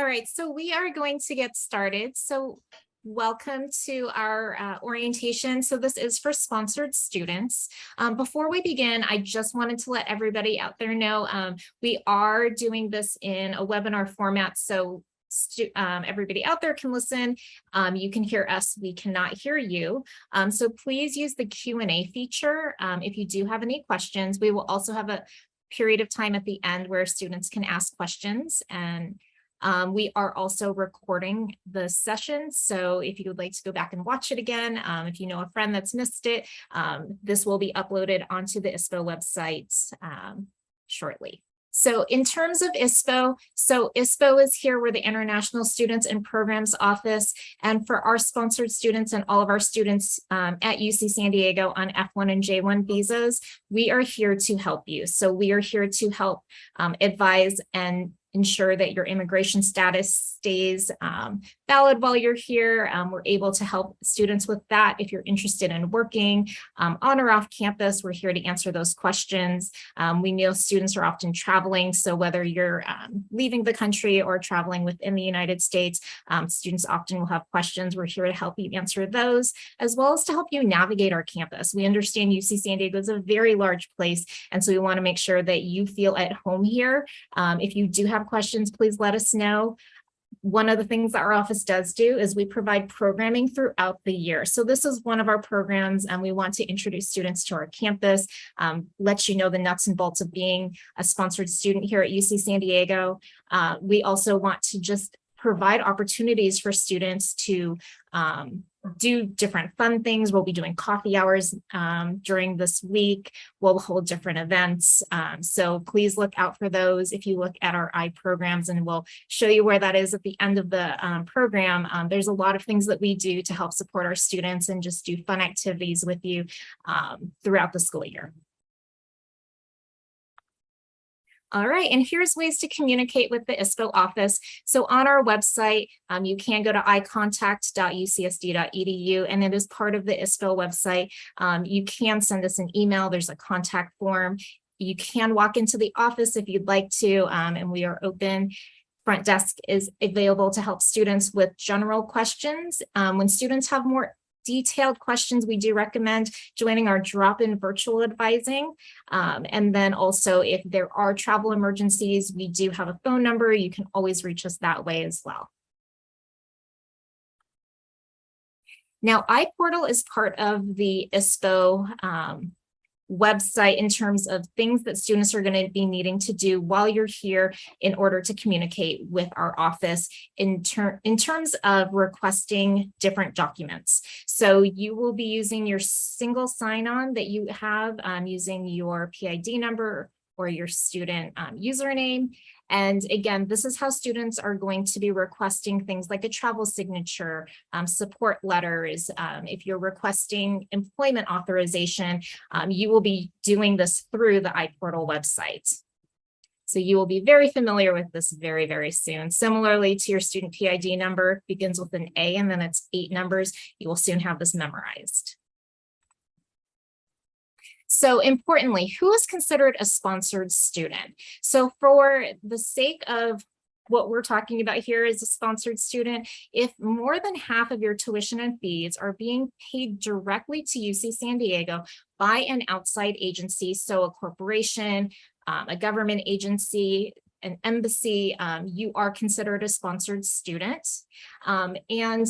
All right, so we are going to get started. So welcome to our orientation. So this is for sponsored students. Before we begin, I just wanted to let everybody out there know we are doing this in a webinar format. So everybody out there can listen. You can hear us, we cannot hear you. So please use the Q&A feature if you do have any questions. We will also have a period of time at the end where students can ask questions, and we are also recording the session. So if you would like to go back and watch it again, if you know a friend that's missed it, this will be uploaded onto the ISPO website shortly. So in terms of ISPO, so ISPO is here. We're the International Students and Programs Office. And for our sponsored students and all of our students at UC San Diego on F1 and J1 visas, we are here to help you. So we are here to help advise and ensure that your immigration status stays valid while you're here. We're able to help students with that. If you're interested in working on or off campus, we're here to answer those questions. We know students are often traveling, so whether you're leaving the country or traveling within the United States, students often will have questions. We're here to help you answer those, as well as to help you navigate our campus. We understand UC San Diego is a very large place, and so we want to make sure that you feel at home here. If you do have questions, please let us know. One of the things that our office does do is we provide programming throughout the year. So this is one of our programs, and we want to introduce students to our campus, let you know the nuts and bolts of being a sponsored student here at UC San Diego. We also want to just provide opportunities for students to do different fun things. We'll be doing coffee hours during this week. We'll hold different events. So please look out for those. If you look at our iPrograms, and we'll show you where that is at the end of the program, there's a lot of things that we do to help support our students and just do fun activities with you throughout the school year. All right, and here's ways to communicate with the ISPO office. So on our website, you can go to icontact.ucsd.edu, and it is part of the ISPO website. You can send us an email. There's a contact form. You can walk into the office if you'd like to, and we are open. Front desk is available to help students with general questions. When students have more detailed questions, we do recommend joining our drop-in virtual advising. And then also, if there are travel emergencies, we do have a phone number. You can always reach us that way as well. Now, iPortal is part of the ISPO website in terms of things that students are going to be needing to do while you're here in order to communicate with our office in terms of requesting different documents. So you will be using your single sign-on that you have using your PID number or your student username. And again, this is how students are going to be requesting things like a travel signature, support letters. If you're requesting employment authorization, you will be doing this through the iPortal website. So you will be very familiar with this very, very soon. Similarly to your student PID number, begins with an A and then it's 8 numbers. You will soon have this memorized. So importantly, who is considered a sponsored student? So for the sake of what we're talking about here as a sponsored student, if more than half of your tuition and fees are being paid directly to UC San Diego by an outside agency, so a corporation, a government agency, an embassy, you are considered a sponsored student. And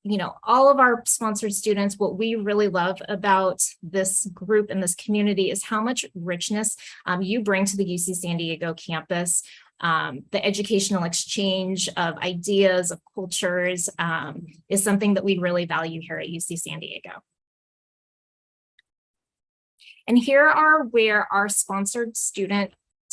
you know, all of our sponsored students, what we really love about this group and this community is how much richness you bring to the UC San Diego campus. The educational exchange of ideas, of cultures, is something that we really value here at UC San Diego. And here are where our sponsored student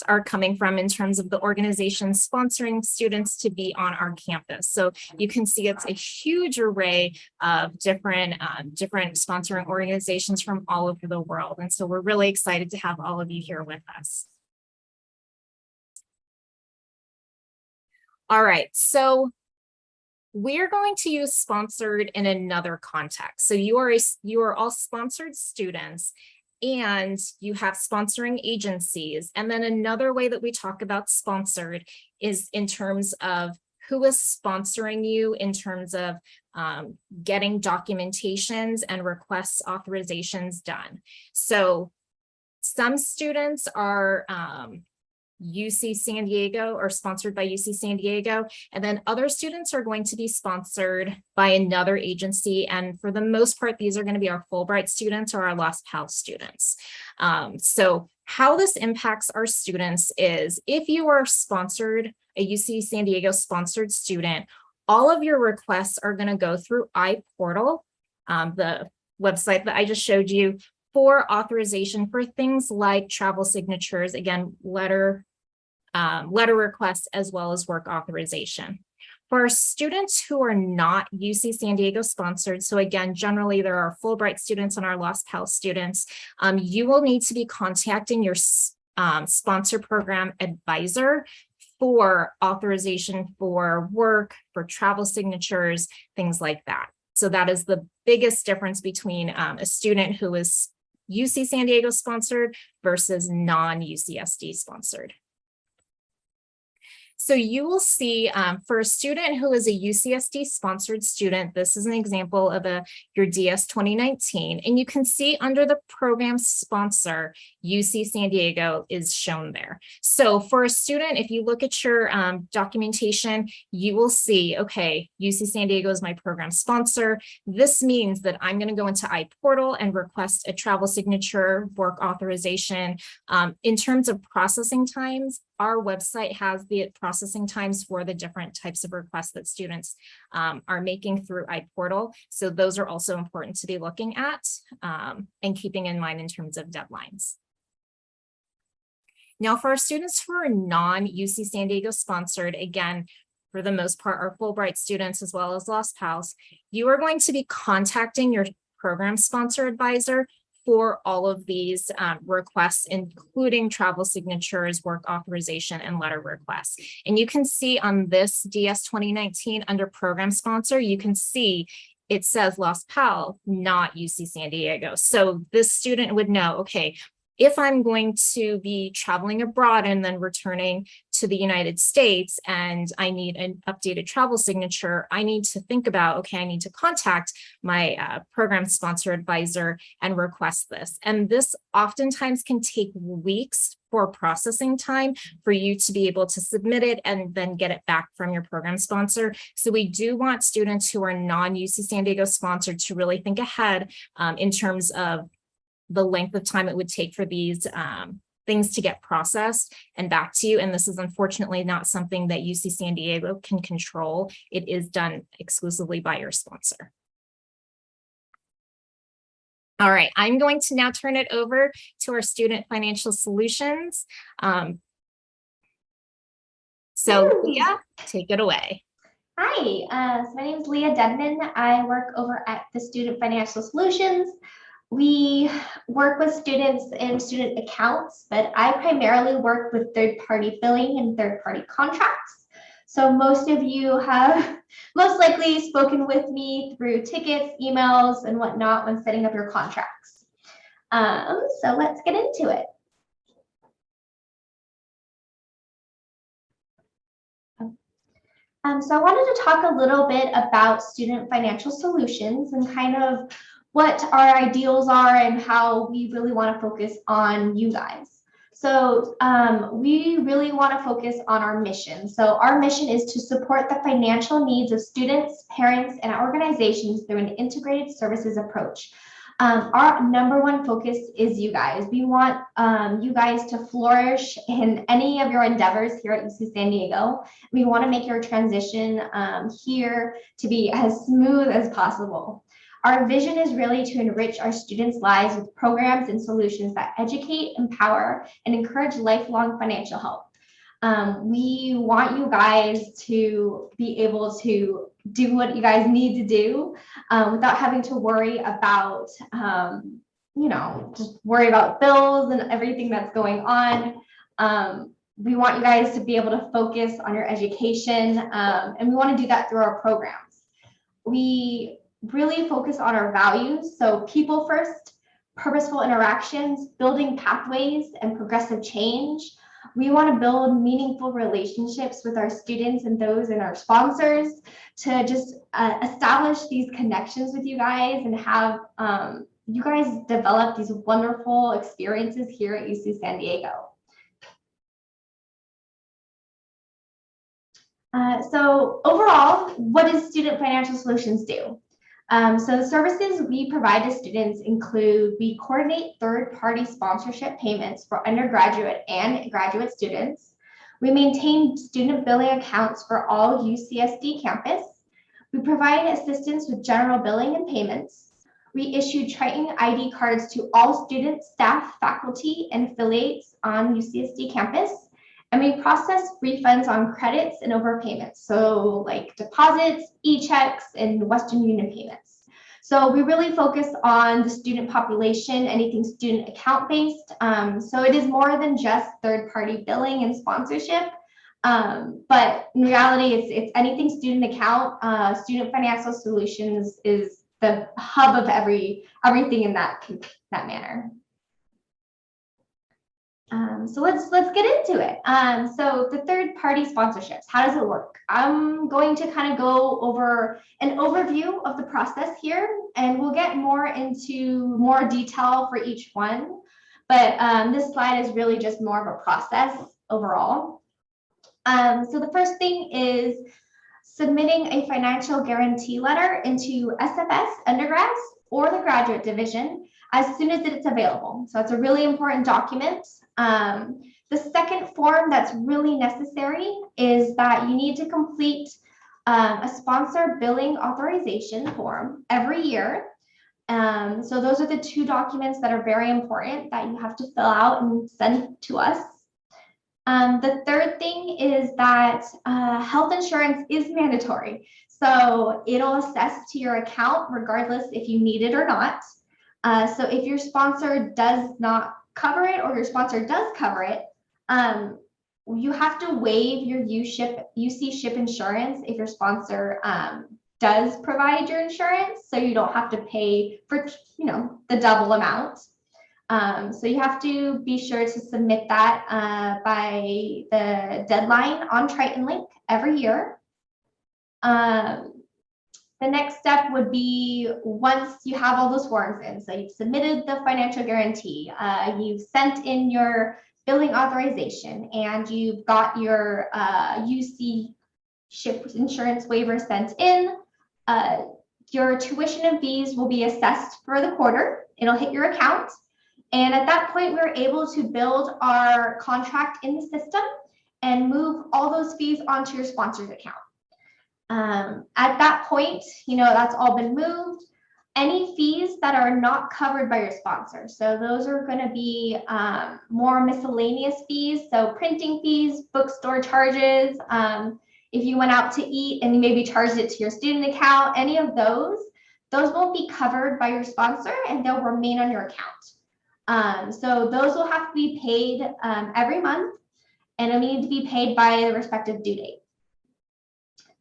are coming from in terms of the organization sponsoring students to be on our campus. So you can see it's a huge array of different sponsoring organizations from all over the world. And so we're really excited to have all of you here with us. All right, so we're going to use sponsored in another context. So you are all sponsored students, and you have sponsoring agencies. And then another way that we talk about sponsored is in terms of who is sponsoring you in terms of getting documentations and requests authorizations done. So some students are UC San Diego or sponsored by UC San Diego, and then other students are going to be sponsored by another agency. And for the most part, these are going to be our Fulbright students or our Los Pals students. So how this impacts our students is if you are sponsored, a UC San Diego sponsored student, all of your requests are going to go through iPortal, the website that I just showed you, for authorization for things like travel signatures, again, letter requests, as well as work authorization. For our students who are not UC San Diego sponsored, so again, generally there are Fulbright students and our Los Pals students, you will need to be contacting your sponsor program advisor for authorization for work, for travel signatures, things like that. So that is the biggest difference between a student who is UC San Diego sponsored versus non-UCSD sponsored. So you will see for a student who is a UCSD sponsored student, this is an example of your DS 2019, and you can see under the program sponsor, UC San Diego is shown there. So for a student, if you look at your documentation, you will see, okay, UC San Diego is my program sponsor. This means that I'm going to go into iPortal and request a travel signature, work authorization. In terms of processing times, our website has the processing times for the different types of requests that students are making through iPortal. So those are also important to be looking at and keeping in mind in terms of deadlines. Now, for our students who are non-UC San Diego sponsored, again, for the most part, our Fulbright students as well as Los Pals, you are going to be contacting your program sponsor advisor for all of these requests, including travel signatures, work authorization, and letter requests. And you can see on this DS 2019 under program sponsor, you can see it says Los Pal, not UC San Diego. So this student would know, okay, if I'm going to be traveling abroad and then returning to the United States and I need an updated travel signature, I need to think about, okay, I need to contact my program sponsor advisor and request this. And this oftentimes can take weeks for processing time for you to be able to submit it and then get it back from your program sponsor. So we do want students who are non-UC San Diego sponsored to really think ahead in terms of the length of time it would take for these things to get processed and back to you. And this is unfortunately not something that UC San Diego can control. It is done exclusively by your sponsor. All right, I'm going to now turn it over to our student financial solutions. So Leah, take it away. Hi, so my name is Leah Dedman. I work over at the Student Financial Solutions. We work with students in student accounts, but I primarily work with third-party billing and third-party contracts. So most of you have most likely spoken with me through tickets, emails, and whatnot when setting up your contracts. So let's get into it. So I wanted to talk a little bit about Student Financial Solutions and kind of what our ideals are and how we really want to focus on you guys. So we really want to focus on our mission. So our mission is to support the financial needs of students, parents, and organizations through an integrated services approach. Our number one focus is you guys. We want you guys to flourish in any of your endeavors here at UC San Diego. We want to make your transition here to be as smooth as possible. Our vision is really to enrich our students' lives with programs and solutions that educate, empower, and encourage lifelong financial health. We want you guys to be able to do what you guys need to do without having to worry about, just worry about bills and everything that's going on. We want you guys to be able to focus on your education, and we want to do that through our programs. We really focus on our values. So people first, purposeful interactions, building pathways, and progressive change. We want to build meaningful relationships with our students and those in our sponsors to just establish these connections with you guys and have you guys develop these wonderful experiences here at UC San Diego. So overall, what does Student Financial Solutions do? So the services we provide to students include, we coordinate third-party sponsorship payments for undergraduate and graduate students. We maintain student billing accounts for all UCSD campus. We provide assistance with general billing and payments. We issue Triton ID cards to all students, staff, faculty, and affiliates on UCSD campus. And we process refunds on credits and overpayments, so like deposits, e-checks, and Western Union payments. So we really focus on the student population, anything student account based. So it is more than just third-party billing and sponsorship. But in reality, it's anything student account. Student Financial Solutions is the hub of everything in that manner. So let's get into it. So the third-party sponsorships, how does it work? I'm going to kind of go over an overview of the process here, and we'll get more into more detail for each one. But this slide is really just more of a process overall. So the first thing is submitting a financial guarantee letter into SFS undergrads or the graduate division as soon as it's available. So it's a really important document. The second form that's really necessary is that you need to complete a sponsor billing authorization form every year. So those are the two documents that are very important that you have to fill out and send to us. The third thing is that health insurance is mandatory. So it'll assess to your account regardless if you need it or not. So if your sponsor does not cover it or your sponsor does cover it, you have to waive your UC ship insurance if your sponsor does provide your insurance, so you don't have to pay for the double amount. So you have to be sure to submit that by the deadline on Triton Link every year. The next step would be once you have all those forms in, so you've submitted the financial guarantee, you've sent in your billing authorization, and you've got your UC ship insurance waiver sent in, your tuition and fees will be assessed for the quarter. It'll hit your account. And at that point, we're able to build our contract in the system and move all those fees onto your sponsor's account. At that point, that's all been moved. Any fees that are not covered by your sponsor, so those are going to be more miscellaneous fees, so printing fees, bookstore charges, if you went out to eat and you maybe charged it to your student account, any of those won't be covered by your sponsor and they'll remain on your account. So those will have to be paid every month, and it'll need to be paid by the respective due date.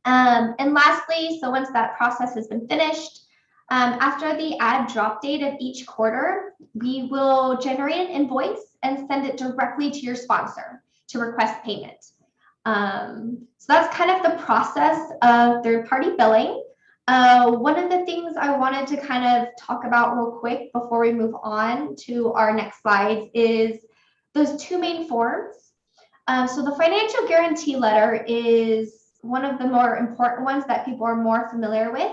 And lastly, so once that process has been finished, after the add drop date of each quarter, we will generate an invoice and send it directly to your sponsor to request payment. So that's kind of the process of third-party billing. One of the things I wanted to kind of talk about real quick before we move on to our next slides is those two main forms. So the financial guarantee letter is one of the more important ones that people are more familiar with.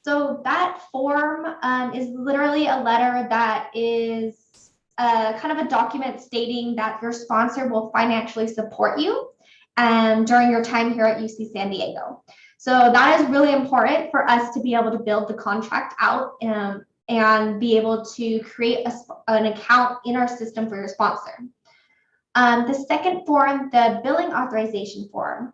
So that form is literally a letter that is kind of a document stating that your sponsor will financially support you during your time here at UC San Diego. So that is really important for us to be able to build the contract out and be able to create an account in our system for your sponsor. The second form, the billing authorization form,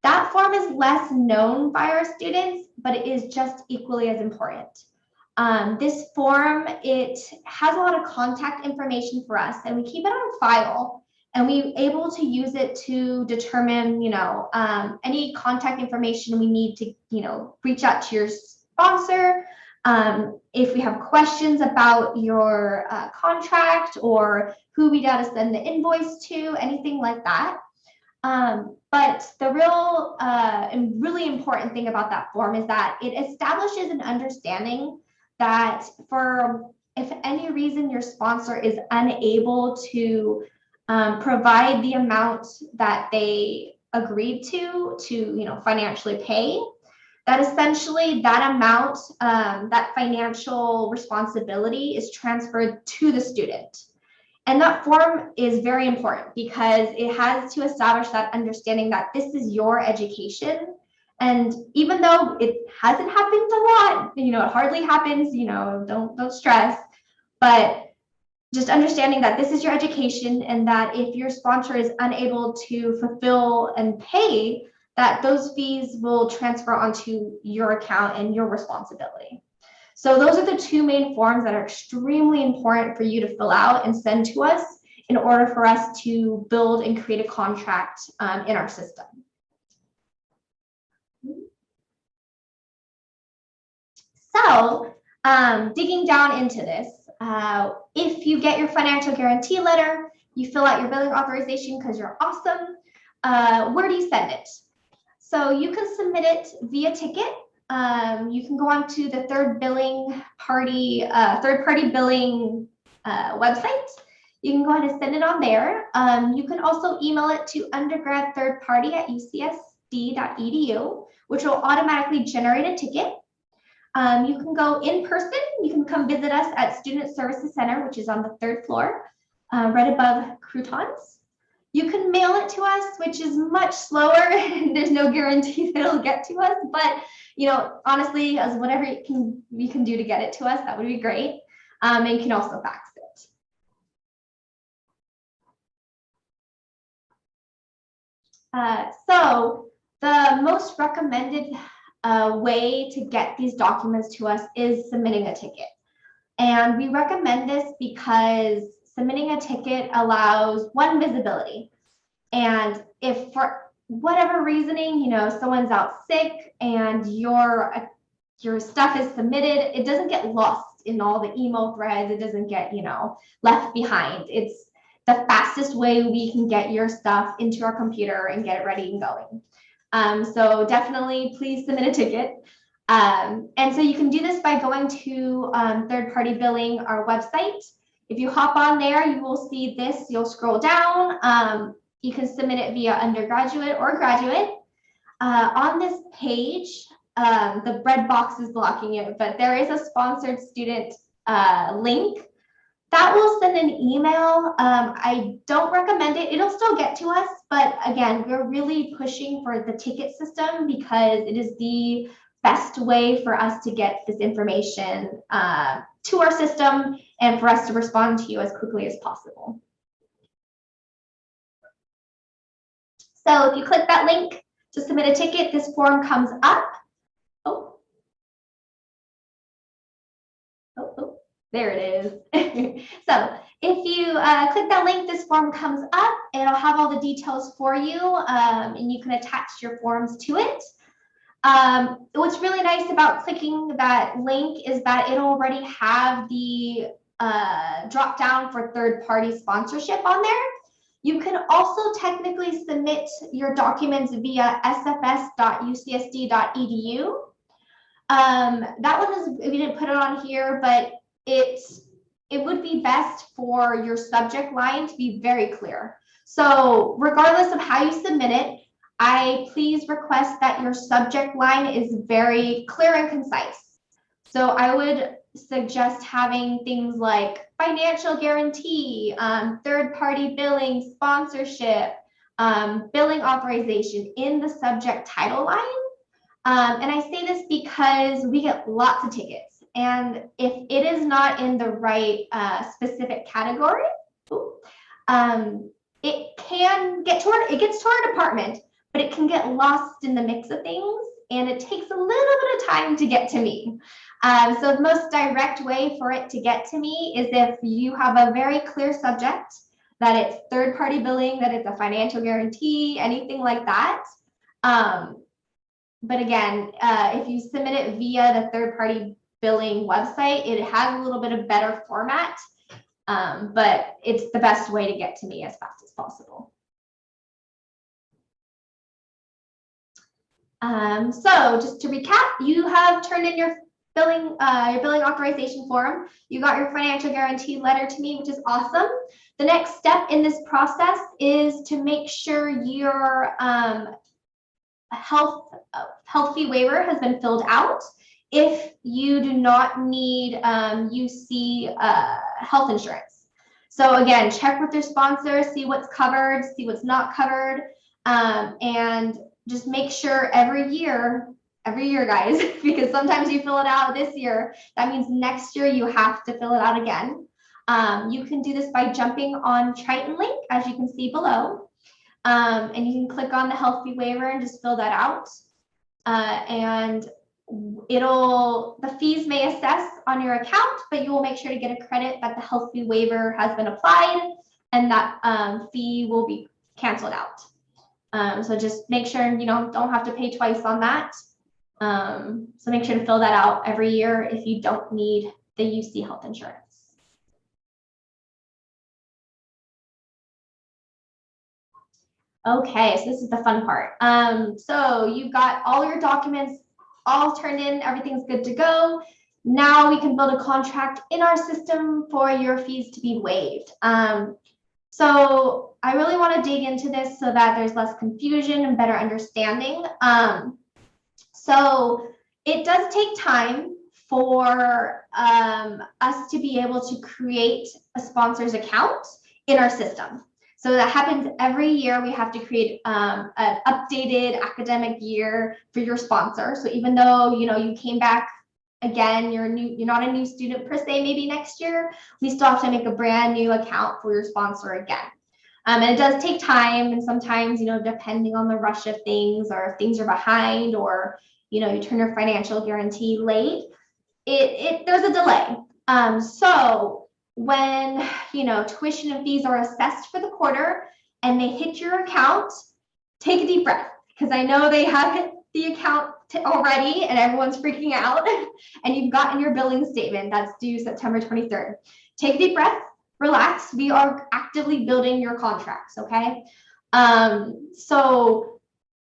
that form is less known by our students, but it is just equally as important. This form, it has a lot of contact information for us, and we keep it on file, and we're able to use it to determine, any contact information we need to, reach out to your sponsor, If we have questions about your contract or who we got to send the invoice to, anything like that. But the real and really important thing about that form is that it establishes an understanding that if any reason your sponsor is unable to provide the amount that they agreed to financially pay, that essentially that amount, that financial responsibility is transferred to the student. And that form is very important because it has to establish that understanding that this is your education. And even though it hasn't happened a lot, it hardly happens, don't stress, but just understanding that this is your education and that if your sponsor is unable to fulfill and pay, that those fees will transfer onto your account and your responsibility. So those are the two main forms that are extremely important for you to fill out and send to us in order for us to build and create a contract in our system. So digging down into this, if you get your financial guarantee letter, you fill out your billing authorization because you're awesome, where do you send it? So you can submit it via ticket. You can go on to the third-party billing website. You can go ahead and send it on there. You can also email it to undergradthirdparty@ucsd.edu, which will automatically generate a ticket. You can go in person. You can come visit us at Student Services Center, which is on the 3rd floor, right above Croutons. You can mail it to us, which is much slower. There's no guarantee that it'll get to us, but honestly, as whatever we can do to get it to us, that would be great. And you can also fax it. So the most recommended way to get these documents to us is submitting a ticket. And we recommend this because submitting a ticket allows one, visibility. And if for whatever reasoning, someone's out sick and your stuff is submitted, it doesn't get lost in all the email threads. It doesn't get, left behind. It's the fastest way we can get your stuff into our computer and get it ready and going. So definitely please submit a ticket. And so you can do this by going to third-party billing, our website. If you hop on there, you will see this. You'll scroll down. You can submit it via undergraduate or graduate. On this page, the red box is blocking it, but there is a sponsored student link that will send an email. I don't recommend it. It'll still get to us, but again, we're really pushing for the ticket system because it is the best way for us to get this information to our system and for us to respond to you as quickly as possible. So if you click that link to submit a ticket, this form comes up. There it is. So if you click that link, this form comes up. It'll have all the details for you, and you can attach your forms to it. What's really nice about clicking that link is that it'll already have the drop down for third-party sponsorship on there. You can also technically submit your documents via sfs.ucsd.edu. That one is, we didn't put it on here, but it would be best for your subject line to be very clear. So regardless of how you submit it, I please request that your subject line is very clear and concise. So I would suggest having things like financial guarantee, third-party billing, sponsorship, billing authorization in the subject title line. And I say this because we get lots of tickets. And if it is not in the right specific category, it gets to our department, but it can get lost in the mix of things, and it takes a little bit of time to get to me. So the most direct way for it to get to me is if you have a very clear subject, that it's third-party billing, that it's a financial guarantee, anything like that. But again, if you submit it via the third-party billing website. It has a little bit of better format, but it's the best way to get to me as fast as possible. So just to recap, you have turned in your billing authorization form. You got your financial guarantee letter to me, which is awesome. The next step in this process is to make sure your health fee waiver has been filled out. If you do not need UC health insurance. So again, check with your sponsor, see what's covered, see what's not covered, and just make sure every year guys, because sometimes you fill it out this year, that means next year you have to fill it out again. You can do this by jumping on Triton link, as you can see below, and you can click on the health fee waiver and just fill that out. And the fees may assess on your account, but you will make sure to get a credit that the health fee waiver has been applied, and that fee will be canceled out. So just make sure you don't have to pay twice on that. So make sure to fill that out every year if you don't need the UC health insurance. Okay, so this is the fun part. So you've got all your documents all turned in, everything's good to go. Now we can build a contract in our system for your fees to be waived. So I really want to dig into this so that there's less confusion and better understanding. So it does take time for us to be able to create a sponsor's account in our system. So that happens every year. We have to create an updated academic year for your sponsor. So even though you came back again, you're not a new student per se, maybe next year, we still have to make a brand new account for your sponsor again. And it does take time, and sometimes depending on the rush of things, or if things are behind, or you turn your financial guarantee late, there's a delay. So when tuition and fees are assessed for the quarter and they hit your account, take a deep breath, because I know they have hit the account already and everyone's freaking out, and you've gotten your billing statement that's due September 23rd. Take a deep breath, relax. We are actively building your contracts, okay? So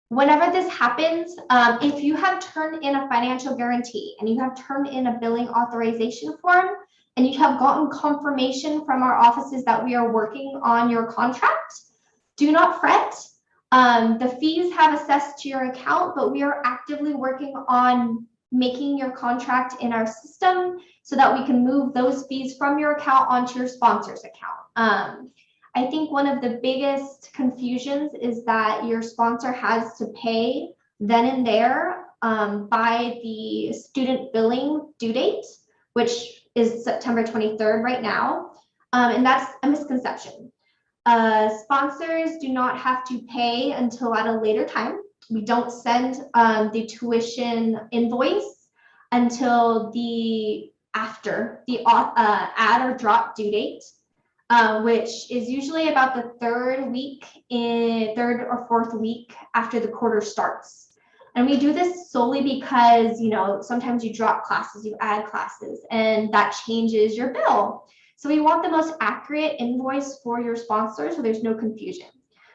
whenever this happens, if you have turned in a financial guarantee and you have turned in a billing authorization form, and you have gotten confirmation from our offices that we are working on your contract, do not fret. The fees have assessed to your account, but we are actively working on making your contract in our system so that we can move those fees from your account onto your sponsor's account. I think one of the biggest confusions is that your sponsor has to pay then and there by the student billing due date, which is September 23rd right now. And that's a misconception. Sponsors do not have to pay until at a later time. We don't send the tuition invoice until after the add or drop due date, which is usually about the third or fourth week after the quarter starts. And we do this solely because, sometimes you drop classes, you add classes, and that changes your bill. So we want the most accurate invoice for your sponsor so there's no confusion.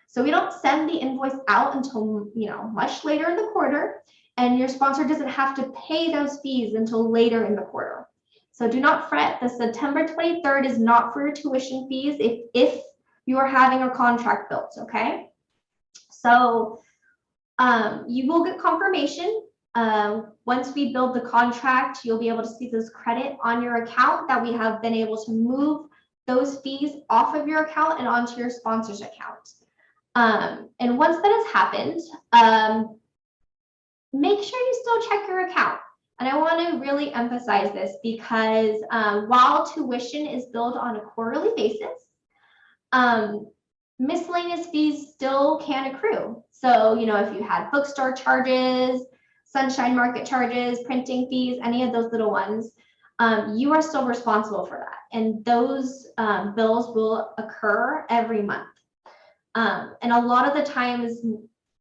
So we don't send the invoice out until, much later in the quarter, and your sponsor doesn't have to pay those fees until later in the quarter. So do not fret. The September 23rd is not for your tuition fees if you are having a contract built, okay? So you will get confirmation. Once we build the contract, you'll be able to see those credit on your account that we have been able to move those fees off of your account and onto your sponsor's account. And once that has happened, make sure you still check your account. And I want to really emphasize this because while tuition is billed on a quarterly basis, miscellaneous fees still can accrue. So, if you had bookstore charges, Sunshine Market charges, printing fees, any of those little ones, you are still responsible for that. And those bills will occur every month. And a lot of the times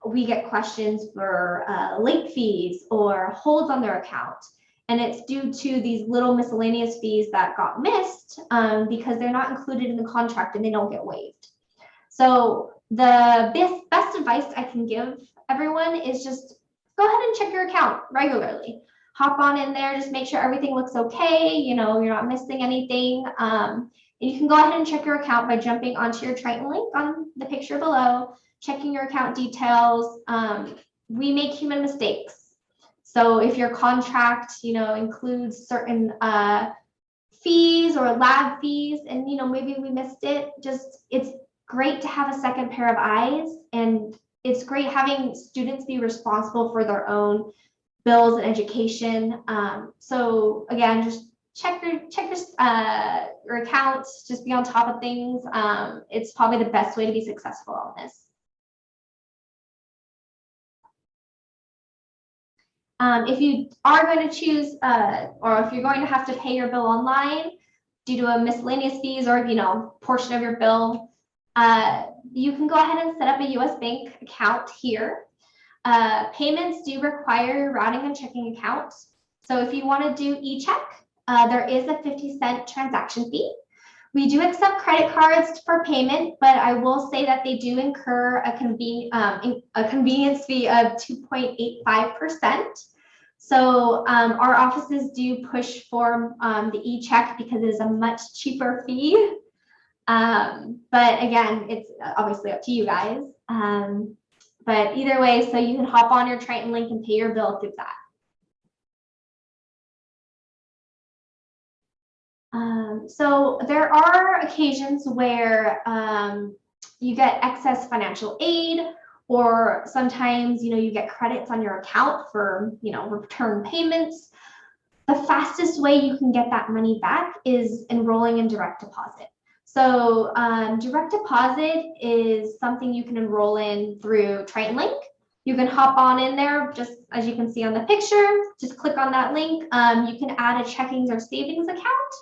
we get questions for late fees or holds on their account. And it's due to these little miscellaneous fees that got missed because they're not included in the contract and they don't get waived. So the best advice I can give everyone is just go ahead and check your account regularly. Hop on in there, just make sure everything looks okay, you know, you're not missing anything. And you can go ahead and check your account by jumping onto your Triton link on the picture below, checking your account details. We make human mistakes. So if your contract, you know, includes certain fees or lab fees, and you know, maybe we missed it, just it's great to have a second pair of eyes, and it's great having students be responsible for their own bills and education. So again, just check your accounts, just be on top of things. It's probably the best way to be successful on this. If you are going to choose, or if you're going to have to pay your bill online due to a miscellaneous fees or, you know, portion of your bill, you can go ahead and set up a US bank account here. Payments do require routing and checking accounts. So if you want to do e-check, there is a 50-cent transaction fee. We do accept credit cards for payment, but I will say that they do incur a convenience fee of 2.85%. So our offices do push for the e-check because it is a much cheaper fee. But again, it's obviously up to you guys. But either way, so you can hop on your Triton link and pay your bill through that. So there are occasions where you get excess financial aid, or sometimes, you know, you get credits on your account for, you know, return payments. The fastest way you can get that money back is enrolling in direct deposit. So direct deposit is something you can enroll in through Triton Link. You can hop on in there, just as you can see on the picture, just click on that link. You can add a checkings or savings account.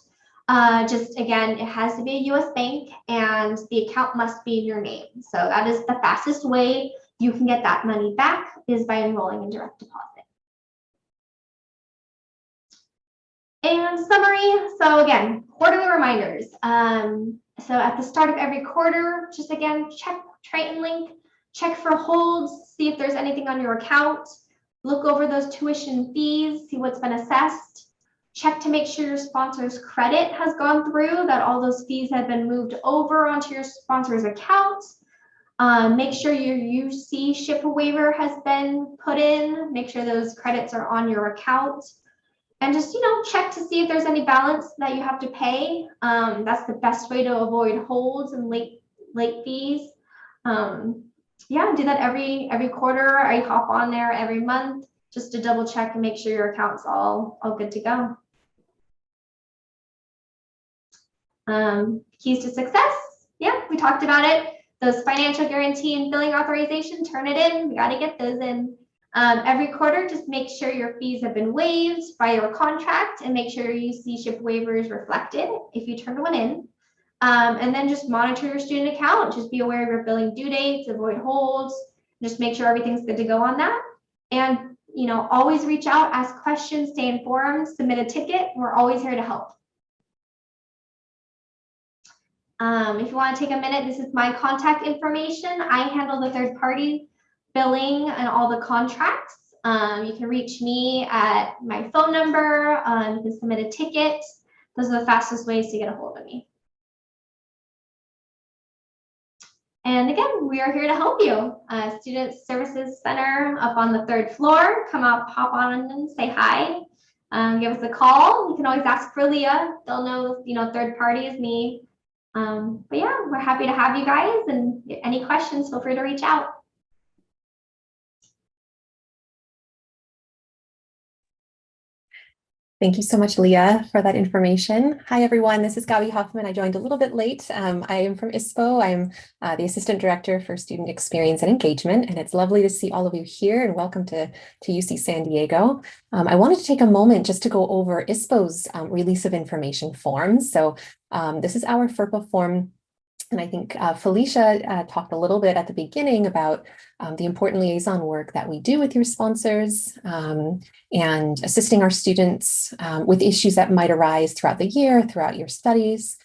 Just again, it has to be a US bank and the account must be in your name. So that is the fastest way you can get that money back, is by enrolling in direct deposit. And summary, so again, quarterly reminders. So at the start of every quarter, just again, check Triton Link, check for holds, see if there's anything on your account, look over those tuition fees, see what's been assessed, check to make sure your sponsor's credit has gone through, that all those fees have been moved over onto your sponsor's account. Make sure your UC ship waiver has been put in, make sure those credits are on your account. And just, you know, check to see if there's any balance that you have to pay. That's the best way to avoid holds and late fees. Yeah, do that every quarter. I hop on there every month just to double check and make sure your account's all good to go. Keys to success. Yeah, we talked about it. Those financial guarantee and billing authorization, turn it in. We got to get those in. Every quarter, just make sure your fees have been waived by your contract and make sure your UC ship waiver is reflected if you turned one in. And then just monitor your student account. Just be aware of your billing due dates, avoid holds, just make sure everything's good to go on that. And, you know, always reach out, ask questions, stay informed, submit a ticket. We're always here to help. If you want to take a minute, this is my contact information. I handle the third party billing and all the contracts. You can reach me at my phone number. You can submit a ticket. Those are the fastest ways to get a hold of me. And again, we are here to help you. Student Services Center up on the 3rd floor. Come out, pop on and say hi. Give us a call. You can always ask for Leah. They'll know, you know, third party is me. But yeah, we're happy to have you guys, and any questions, feel free to reach out. Thank you so much, Leah, for that information. Hi, everyone. This is Gabi Hoffman. I joined a little bit late. I am from ISPO. I'm the Assistant Director for Student Experience and Engagement, and it's lovely to see all of you here, and welcome to UC San Diego. I wanted to take a moment just to go over ISPO's release of information forms. So this is our FERPA form And I think Felicia talked a little bit at the beginning about the important liaison work that we do with your sponsors and assisting our students with issues that might arise throughout the year, throughout your studies.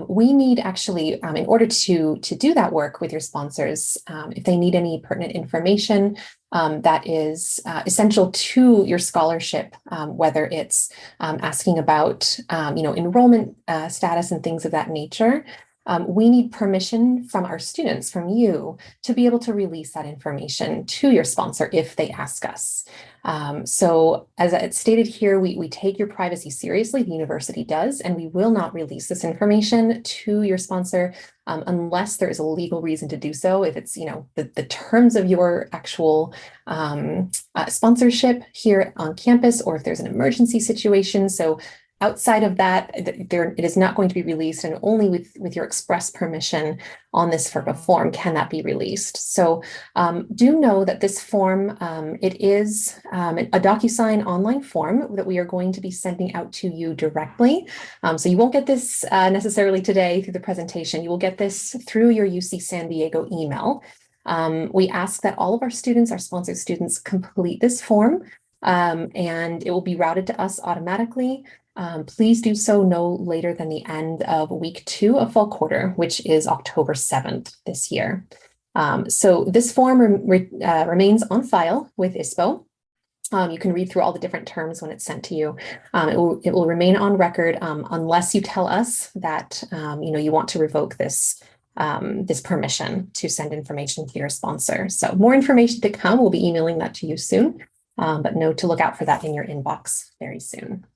We need actually, in order to do that work with your sponsors, if they need any pertinent information that is essential to your scholarship, whether it's asking about, enrollment status and things of that nature, we need permission from our students, from you, to be able to release that information to your sponsor if they ask us. So as it's stated here, we take your privacy seriously, the university does, and we will not release this information to your sponsor unless there is a legal reason to do so. If it's, the terms of your actual sponsorship here on campus, or if there's an emergency situation. So outside of that, it is not going to be released, and only with your express permission on this FERPA form can that be released. So do know that this form, it is a DocuSign online form that we are going to be sending out to you directly. So you won't get this necessarily today through the presentation. You will get this through your UC San Diego email. We ask that all of our students, our sponsored students, complete this form, and it will be routed to us automatically. Please do so no later than the end of week 2 of fall quarter, which is October 7th this year. So this form remains on file with ISPO. You can read through all the different terms when it's sent to you. It will remain on record unless you tell us that you want to revoke this permission to send information to your sponsor. So more information to come. We'll be emailing that to you soon, but know to look out for that in your inbox very soon.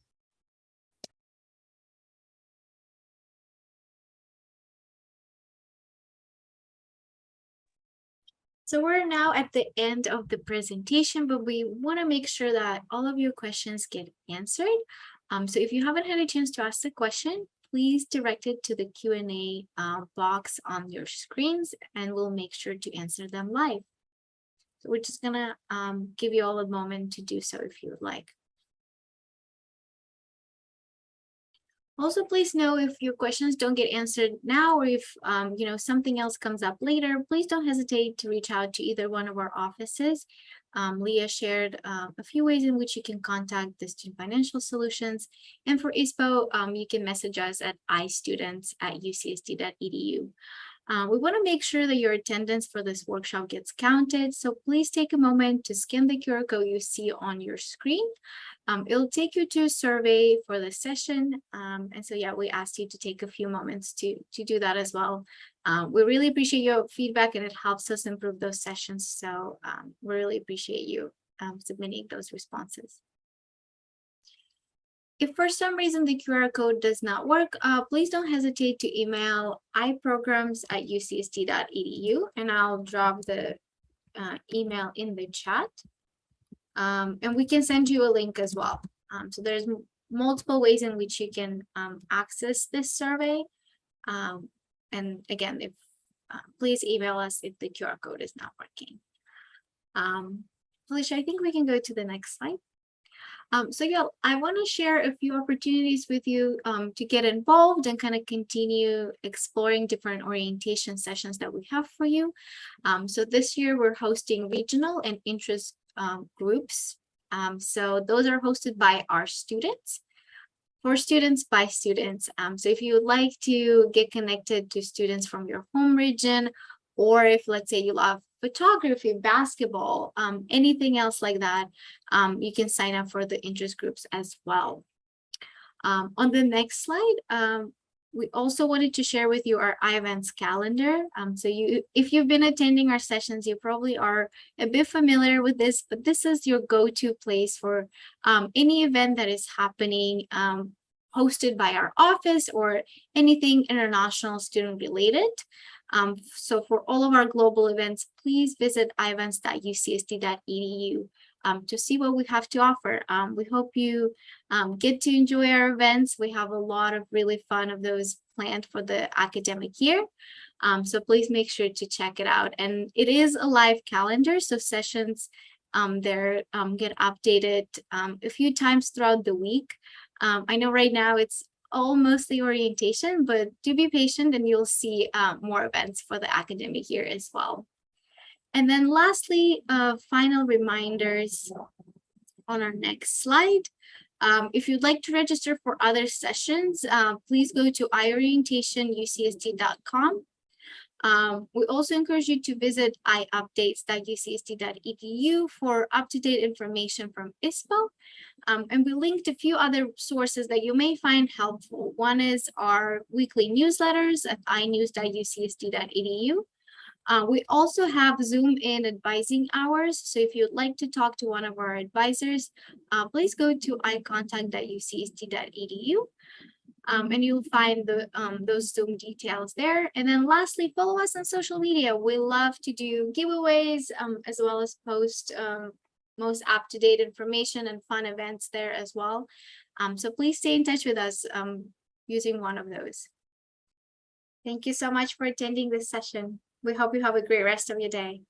So we're now at the end of the presentation, but we want to make sure that all of your questions get answered. So if you haven't had a chance to ask the question, please direct it to the Q&A box on your screens, and we'll make sure to answer them live. So we're just gonna give you all a moment to do so if you would like. Also, please know if your questions don't get answered now, or if something else comes up later, please don't hesitate to reach out to either one of our offices. Leah shared a few ways in which you can contact the Student Financial Solutions. And for ISPO, you can message us at istudents@ucsd.edu. We want to make sure that your attendance for this workshop gets counted, so please take a moment to scan the QR code you see on your screen. It'll take you to a survey for the session. And so, yeah, we asked you to take a few moments to do that as well. We really appreciate your feedback, and it helps us improve those sessions. So we really appreciate you submitting those responses. If for some reason the QR code does not work, please don't hesitate to email iprograms@ucsd.edu, and I'll drop the email in the chat. And we can send you a link as well. So there's multiple ways in which you can access this survey. And again, if please email us if the QR code is not working. Felicia, I think we can go to the next slide. So yeah, I want to share a few opportunities with you to get involved and kind of continue exploring different orientation sessions that we have for you. So this year we're hosting regional and interest groups. So those are hosted by our students, for students by students. So if you would like to get connected to students from your home region, or if, let's say, you love photography, basketball, anything else like that, you can sign up for the interest groups as well. On the next slide, we also wanted to share with you our iEvents calendar. So if you've been attending our sessions, you probably are a bit familiar with this, but this is your go-to place for any event that is happening, hosted by our office, or anything international student related. So for all of our global events, please visit ievents.ucsd.edu to see what we have to offer. We hope you get to enjoy our events. We have a lot of really fun of those planned for the academic year. So please make sure to check it out. And it is a live calendar, so sessions there get updated a few times throughout the week. I know right now it's all mostly orientation, but do be patient and you'll see more events for the academic year as well. And then lastly, final reminders on our next slide. If you'd like to register for other sessions, please go to iorientationucsd.com. We also encourage you to visit iupdates.ucsd.edu for up-to-date information from ISPO. And we linked a few other sources that you may find helpful. One is our weekly newsletters at inews.ucsd.edu. We also have Zoom-in advising hours. So if you'd like to talk to one of our advisors, please go to icontact.ucsd.edu. And you'll find those Zoom details there. And then lastly, follow us on social media. We love to do giveaways as well as post most up-to-date information and fun events there as well. So please stay in touch with us using one of those. Thank you so much for attending this session. We hope you have a great rest of your day.